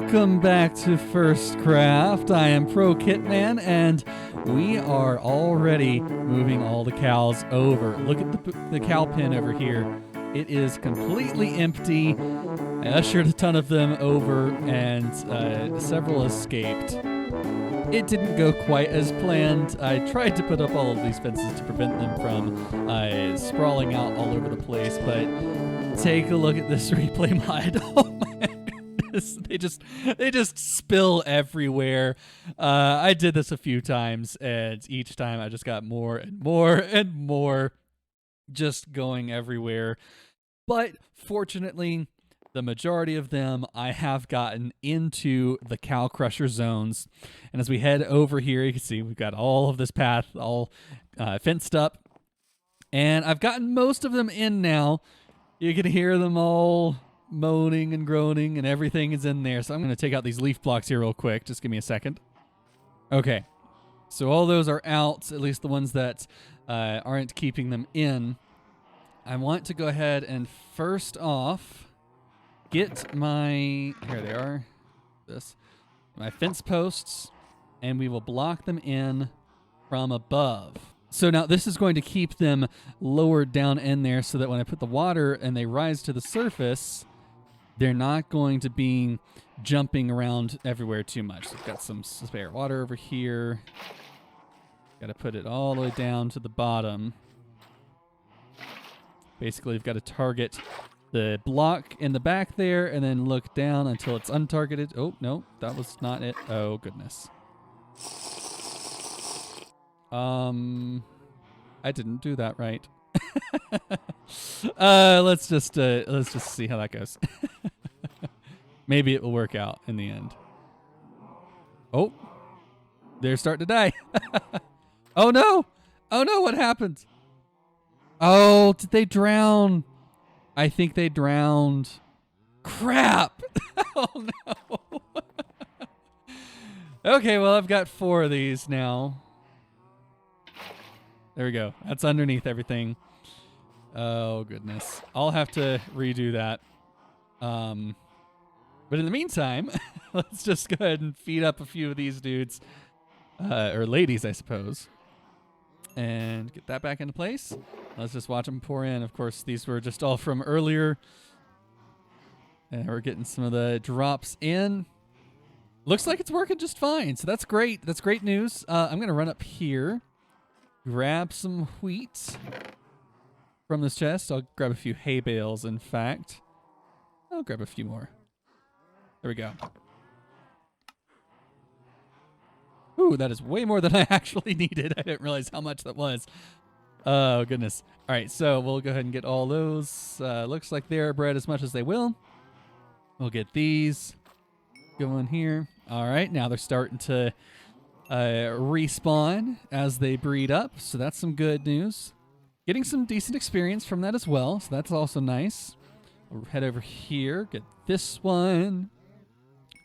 Welcome back to FirstCraft. I am Pro Kitman, and we are already moving all the cows over. Look at the cow pen over here. It is completely empty. I ushered a ton of them over, and several escaped. It didn't go quite as planned. I tried to put up all of these fences to prevent them from sprawling out all over the place, but take a look at this replay mod. Oh my goodness. They just spill everywhere. I did this a few times, and each time I just got more and more and more just going everywhere. But fortunately, the majority of them I have gotten into the cow crusher zones. And as we head over here, you can see we've got all of this path all fenced up. And I've gotten most of them in now. You can hear them all moaning and groaning, and everything is in there. So I'm going to take out these leaf blocks here real quick. Just give me a second. Okay. So all those are out, at least the ones that aren't keeping them in. I want to go ahead and first off get my, here they are, my fence posts, and we will block them in from above. So now this is going to keep them lowered down in there so that when I put the water and they rise to the surface, they're not going to be jumping around everywhere too much. So I've got some spare water over here. Got to put it all the way down to the bottom. Basically, you've got to target the block in the back there and then look down until it's untargeted. Oh, no, that was not it. Oh, goodness. I didn't do that right. Let's just see how that goes. Maybe it will work out in the end. Oh, they're starting to die. Oh no! Oh no! What happened? Oh, did they drown? I think they drowned. Crap! Oh no! Okay, well I've got 4 of these now. There we go. That's underneath everything. Oh, goodness. I'll have to redo that. But in the meantime, let's just go ahead and feed up a few of these dudes. Or ladies, I suppose. And get that back into place. Let's just watch them pour in. Of course, these were just all from earlier. And we're getting some of the drops in. Looks like it's working just fine. So that's great. That's great news. I'm going to run up here. Grab some wheat from this chest. I'll grab a few hay bales, in fact. I'll grab a few more. There we go. Ooh, that is way more than I actually needed. I didn't realize how much that was. Oh, goodness. All right, so we'll go ahead and get all those. Looks like they're bred as much as they will. We'll get these going here. All right, now they're starting to respawn as they breed up, so that's some good news. Getting some decent experience from that as well, so that's also nice. We'll head over here, get this one.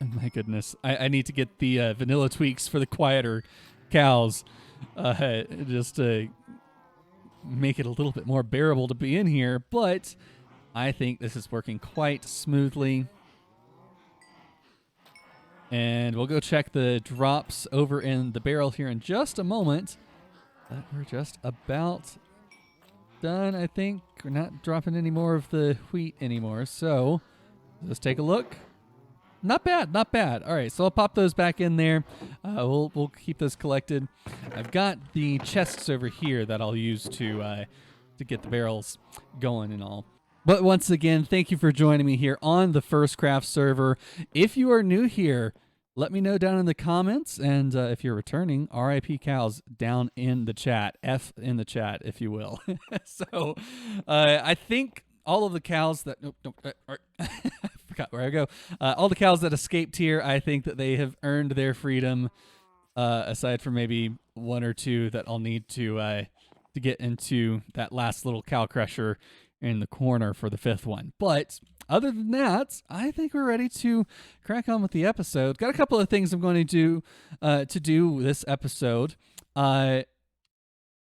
Oh my goodness, I need to get the vanilla tweaks for the quieter cows, just to make it a little bit more bearable to be in here, but I think this is working quite smoothly. And we'll go check the drops over in the barrel here in just a moment. But we're just about done, I think. We're not dropping any more of the wheat anymore. So let's take a look. Not bad, not bad. All right, so I'll pop those back in there. We'll keep those collected. I've got the chests over here that I'll use to get the barrels going and all. But once again, thank you for joining me here on the FirstCraft server. If you are new here, let me know down in the comments. And if you're returning, RIP cows down in the chat. F in the chat, if you will. So I think all of the cows that... I forgot where I go. All the cows that escaped here, I think that they have earned their freedom, aside from maybe 1 or 2 that I'll need to get into that last little cow crusher in the corner for the 5th one. But other than that, I think we're ready to crack on with the episode. Got a couple of things I'm going to do this episode.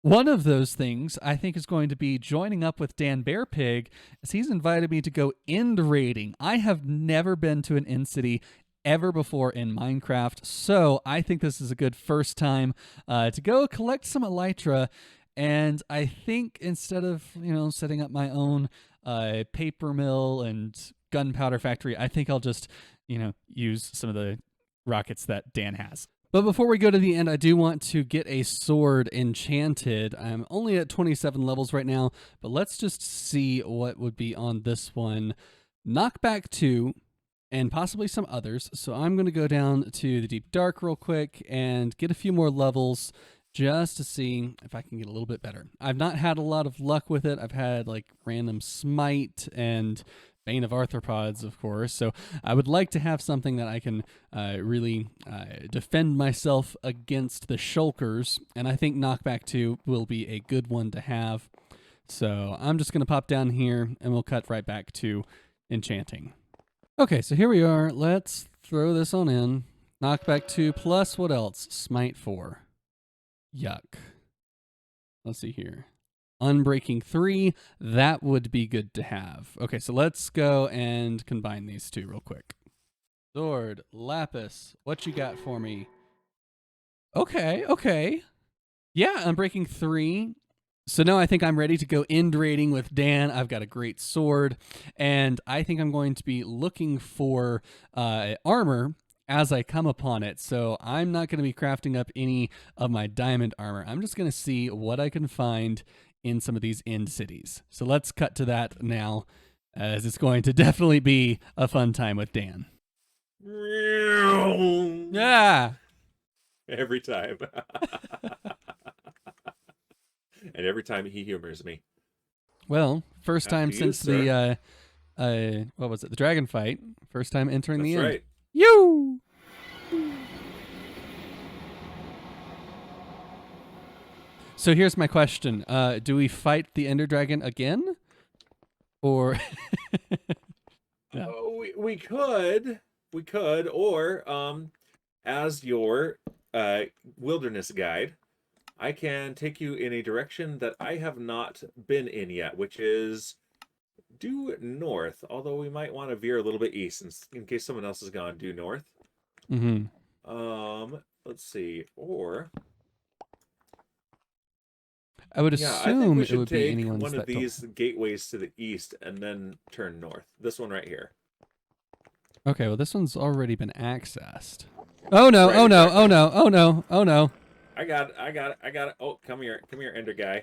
One of those things I think is going to be joining up with Dan Bearpig, as he's invited me to go end raiding. I have never been to an end city ever before in Minecraft. So I think this is a good first time to go collect some elytra. And I think instead of, setting up my own paper mill and gunpowder factory, I think I'll just, use some of the rockets that Dan has. But before we go to the end, I do want to get a sword enchanted. I'm only at 27 levels right now, but let's just see what would be on this one. Knockback 2, and possibly some others. So I'm going to go down to the Deep Dark real quick and get a few more levels just to see if I can get a little bit better. I've not had a lot of luck with it. I've had like random Smite and Bane of Arthropods, of course. So I would like to have something that I can really defend myself against the shulkers. And I think Knockback 2 will be a good one to have. So I'm just going to pop down here and we'll cut right back to enchanting. Okay, so here we are. Let's throw this on in. Knockback 2 plus what else? Smite 4. Yuck. Let's see here. Unbreaking 3, that would be good to have. Okay, so let's go and combine these two real quick. Sword, lapis, what you got for me? Okay. Yeah, Unbreaking 3. So now I think I'm ready to go end raiding with Dan. I've got a great sword, and I think I'm going to be looking for armor as I come upon it. So I'm not going to be crafting up any of my diamond armor. I'm just going to see what I can find in some of these end cities. So let's cut to that now, as it's going to definitely be a fun time with Dan. Yeah. Every time. And every time he humors me. Well, first time since sir. the what was it? The dragon fight. First time entering the end. That's right. You. So here's my question: do we fight the Ender Dragon again, or? Yeah. We could, or as your wilderness guide, I can take you in a direction that I have not been in yet, which is due north. Although we might want to veer a little bit east, in case someone else has gone due north. Mm-hmm. Let's see, or I would assume we it should would be take anyone's one of that these gateways to the east and then turn north. This one right here. Okay, well this one's already been accessed. Oh no! Right, oh no! exactly. Oh no! Oh no! Oh no! I got it. Oh, come here, Ender guy.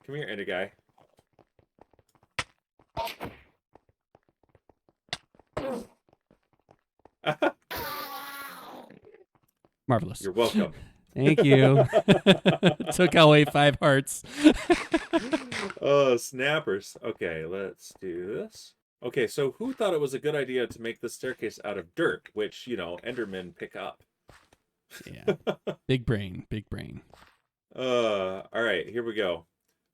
Come here, Ender guy. Marvelous. You're welcome. Thank you. Took away 5 hearts. Oh, snappers. Okay, let's do this. Okay, so who thought it was a good idea to make the staircase out of dirt, which, Endermen pick up? Yeah. Big brain. All right, here we go.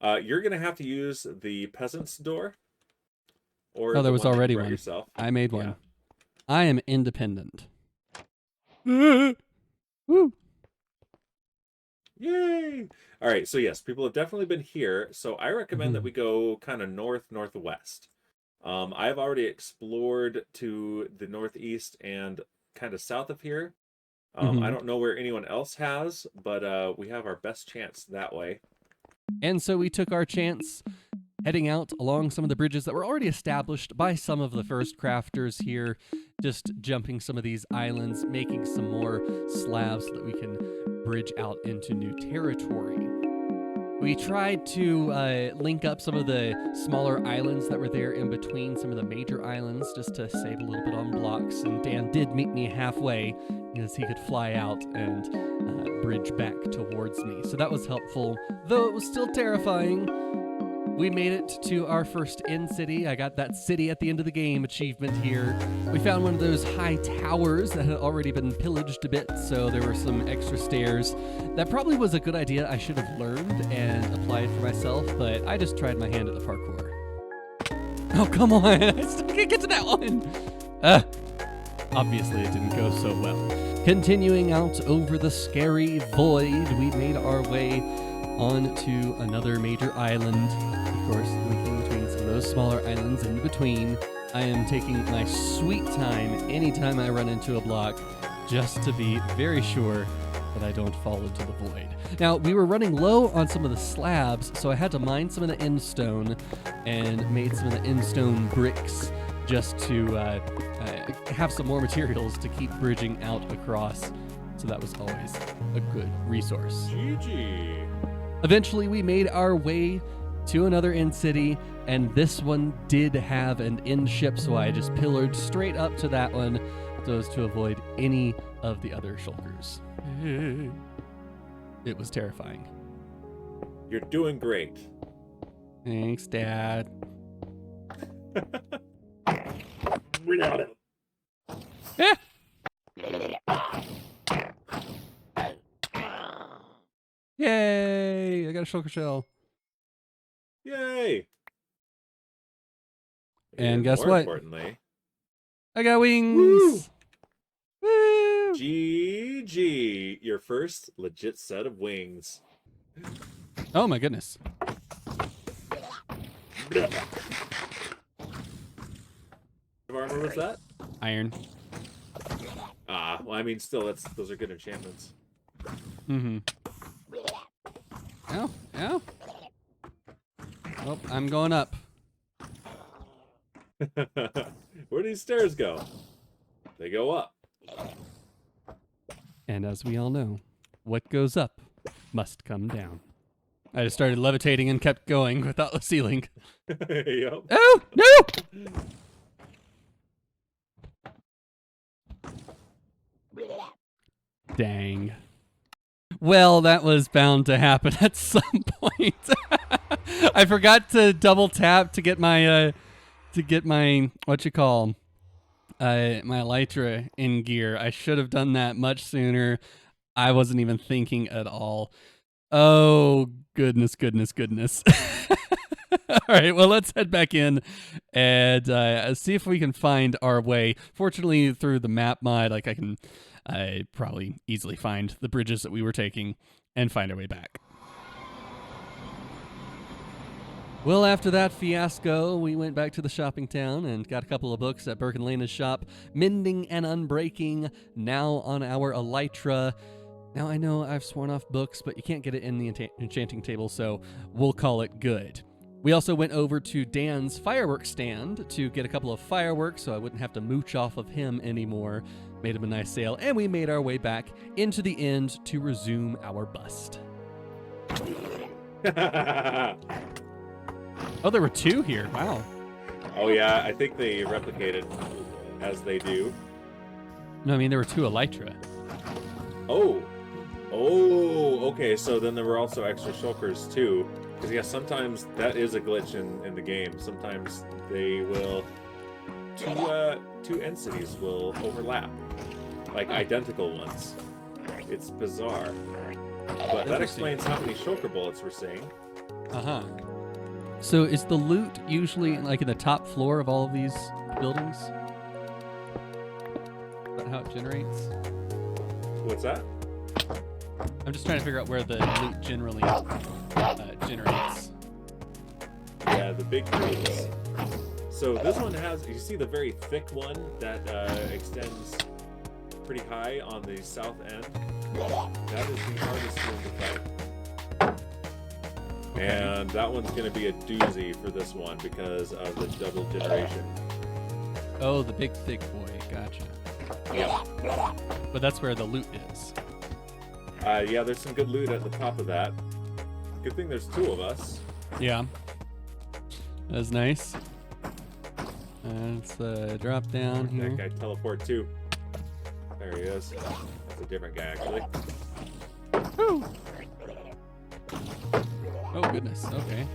You're going to have to use the peasant's door. Or there was already one. Yourself. I made one. Yeah. I am independent. Woo! Yay! All right, so yes, people have definitely been here. So I recommend that we go kind of northwest. I've already explored to the northeast and kind of south of here. I don't know where anyone else has, but we have our best chance that way. And so we took our chance heading out along some of the bridges that were already established by some of the first crafters here, just jumping some of these islands, making some more slabs so that we can bridge out into new territory. We tried to link up some of the smaller islands that were there in between some of the major islands just to save a little bit on blocks, and Dan did meet me halfway as he could fly out and bridge back towards me. So that was helpful, though it was still terrifying. We made it to our first end city. I got that city at the end of the game achievement here. We found one of those high towers that had already been pillaged a bit, so there were some extra stairs. That probably was a good idea. I should have learned and applied for myself, but I just tried my hand at the parkour. Oh, come on. I still can't get to that one. Obviously, it didn't go so well. Continuing out over the scary void, we made our way on to another major island. Of course, linking between some of those smaller islands in between. I am taking my sweet time anytime I run into a block just to be very sure that I don't fall into the void. Now, we were running low on some of the slabs, so I had to mine some of the end stone and made some of the end stone bricks just to have some more materials to keep bridging out across. So that was always a good resource. GG. Eventually, we made our way to another end city, and this one did have an end ship, so I just pillared straight up to that one so as to avoid any of the other shulkers. It was terrifying. You're doing great. Thanks, Dad. Without it. Eh! Yay! I got a shulker shell. Yay! And guess more what? Importantly, I got wings! Woo! GG. Your first legit set of wings. Oh my goodness. What armor was that? Iron. Ah, well, I mean, still, those are good enchantments. Mm-hmm. Ow, ow. Oh, I'm going up. Where do these stairs go? They go up. And as we all know, what goes up must come down. I just started levitating and kept going without the ceiling. Yep. Oh, no! Dang. Well, that was bound to happen at some point. I forgot to double tap to get my what you call my elytra in gear. I should have done that much sooner. I wasn't even thinking at all. Oh, goodness. All right, well, let's head back in and see if we can find our way. Fortunately, through the map mod, like I can probably easily find the bridges that we were taking and find our way back. Well, after that fiasco, we went back to the shopping town and got a couple of books at Burke and Lena's shop, Mending and Unbreaking, now on our elytra. Now, I know I've sworn off books, but you can't get it in the enchanting table, so we'll call it good. We also went over to Dan's fireworks stand to get a couple of fireworks so I wouldn't have to mooch off of him anymore. Made him a nice sale, and we made our way back into the end to resume our bust. Oh, there were two here. Wow. Oh, yeah, I think they replicated as they do. No, I mean, there were two elytra. Oh, okay, so then there were also extra shulkers, too. Because, yeah, sometimes that is a glitch in the game. Sometimes they will... Two entities will overlap. Like, identical ones. It's bizarre. But that explains how many shulker bullets we're seeing. Uh-huh. So is the loot usually, like, in the top floor of all of these buildings? Is that how it generates? What's that? I'm just trying to figure out where the loot generally generates. Yeah, the big groups. So this one has, you see the very thick one that extends pretty high on the south end? That is the hardest one to fight. And that one's going to be a doozy for this one because of the double generation. Oh, the big thick boy. Gotcha. Yeah. But that's where the loot is. Yeah, there's some good loot at the top of that. Good thing there's two of us. Yeah. That's nice. Let's drop down here. That guy teleport too. There he is. That's a different guy, actually. Woo! Oh, goodness. Okay.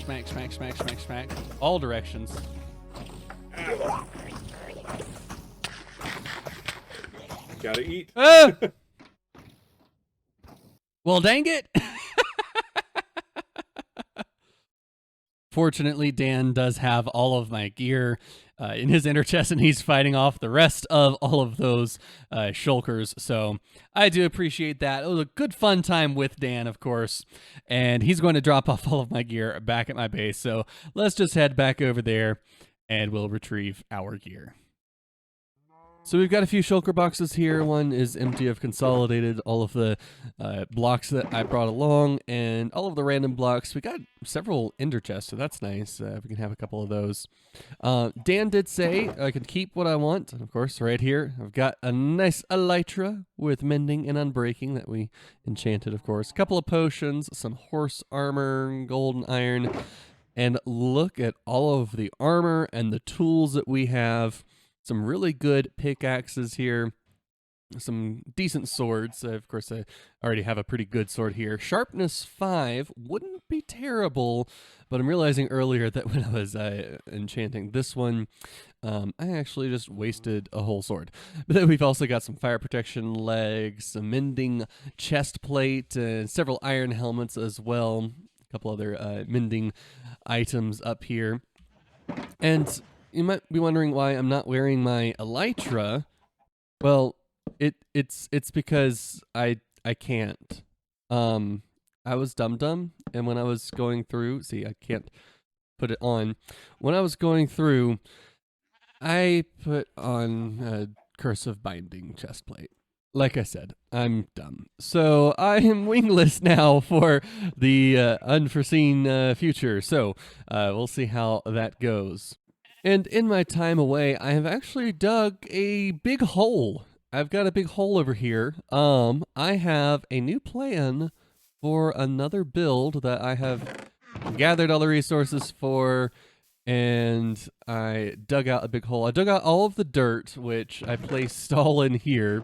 Smack, smack, smack, smack, smack. All directions. Gotta eat. Ah! Well, dang it. Fortunately, Dan does have all of my gear in his inner chest, and he's fighting off the rest of all of those shulkers. So I do appreciate that. It was a good, fun time with Dan, of course. And he's going to drop off all of my gear back at my base. So let's just head back over there and we'll retrieve our gear. So we've got a few shulker boxes here. One is empty. I've consolidated all of the blocks that I brought along and all of the random blocks. We got several ender chests, so that's nice. We can have a couple of those. Dan did say I could keep what I want. And of course, right here, I've got a nice elytra with mending and unbreaking that we enchanted, of course. A couple of potions, some horse armor, golden iron. And look at all of the armor and the tools that we have. Some really good pickaxes here. Some decent swords. Of course, I already have a pretty good sword here. Sharpness 5 wouldn't be terrible, but I'm realizing earlier that when I was enchanting this one, I actually just wasted a whole sword. But then we've also got some fire protection legs, some mending chest plate, and several iron helmets as well. A couple other mending items up here. And you might be wondering why I'm not wearing my elytra. Well, it's because I can't. I was dumb, and when I was going through, see, I can't put it on. When I was going through, I put on a cursive binding chest plate. Like I said, I'm dumb. So I am wingless now for the unforeseen future. So we'll see how that goes. And in my time away, I have actually dug a big hole. I've got a big hole over here. I have a new plan for another build that I have gathered all the resources for, and I dug out a big hole. I dug out all of the dirt, which I placed all in here,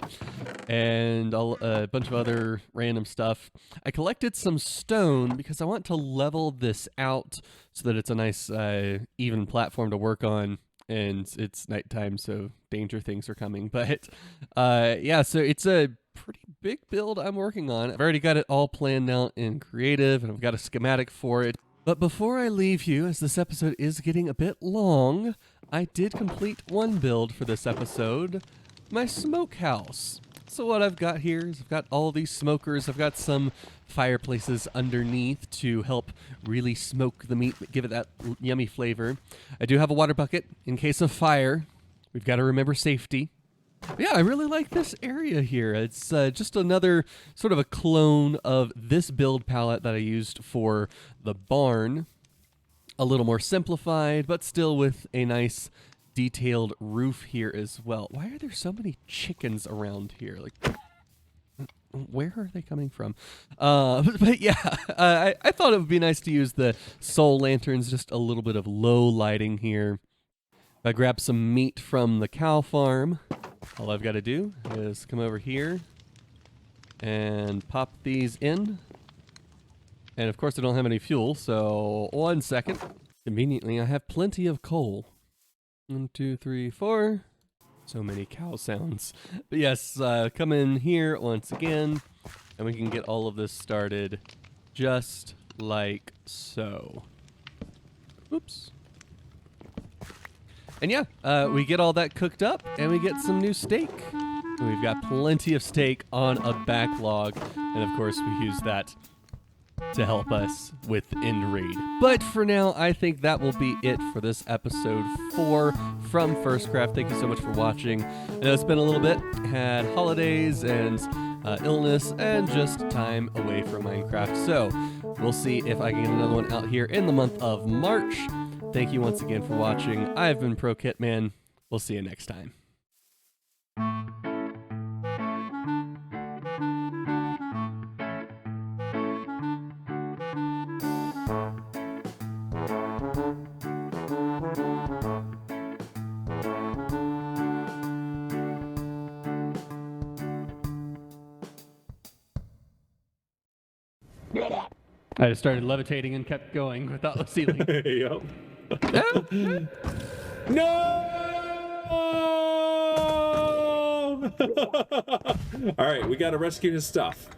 and a bunch of other random stuff. I collected some stone because I want to level this out so that it's a nice even platform to work on, and it's nighttime, so danger things are coming. But yeah, so it's a pretty big build I'm working on. I've already got it all planned out in creative, and I've got a schematic for it. But before I leave you, as this episode is getting a bit long, I did complete one build for this episode, my smokehouse. So what I've got here is I've got all these smokers. I've got some fireplaces underneath to help really smoke the meat, give it that yummy flavor. I do have a water bucket in case of fire. We've got to remember safety. But yeah, I really like this area here. It's just another sort of a clone of this build palette that I used for the barn. A little more simplified, but still with a nice detailed roof here as well. Why are there so many chickens around here? Like, where are they coming from? But yeah, I thought it would be nice to use the soul lanterns, just a little bit of low lighting here. I grab some meat from the cow farm. All I've got to do is come over here and pop these in. And of course I don't have any fuel, so 1 second. Conveniently, I have plenty of coal. 1, 2, 3, 4. So many cow sounds. But yes, come in here once again, and we can get all of this started just like so. Oops. And yeah, we get all that cooked up, and we get some new steak. We've got plenty of steak on a backlog, and of course we use that to help us with end raid. But for now, I think that will be it for this episode 4 from FirstCraft. Thank you so much for watching. I know it's been a little bit, had holidays and illness and just time away from Minecraft. So we'll see if I can get another one out here in the month of March. Thank you once again for watching. I've been ProKitman. We'll see you next time. I just started levitating and kept going without the ceiling. Yep. No! All right, we got to rescue his stuff.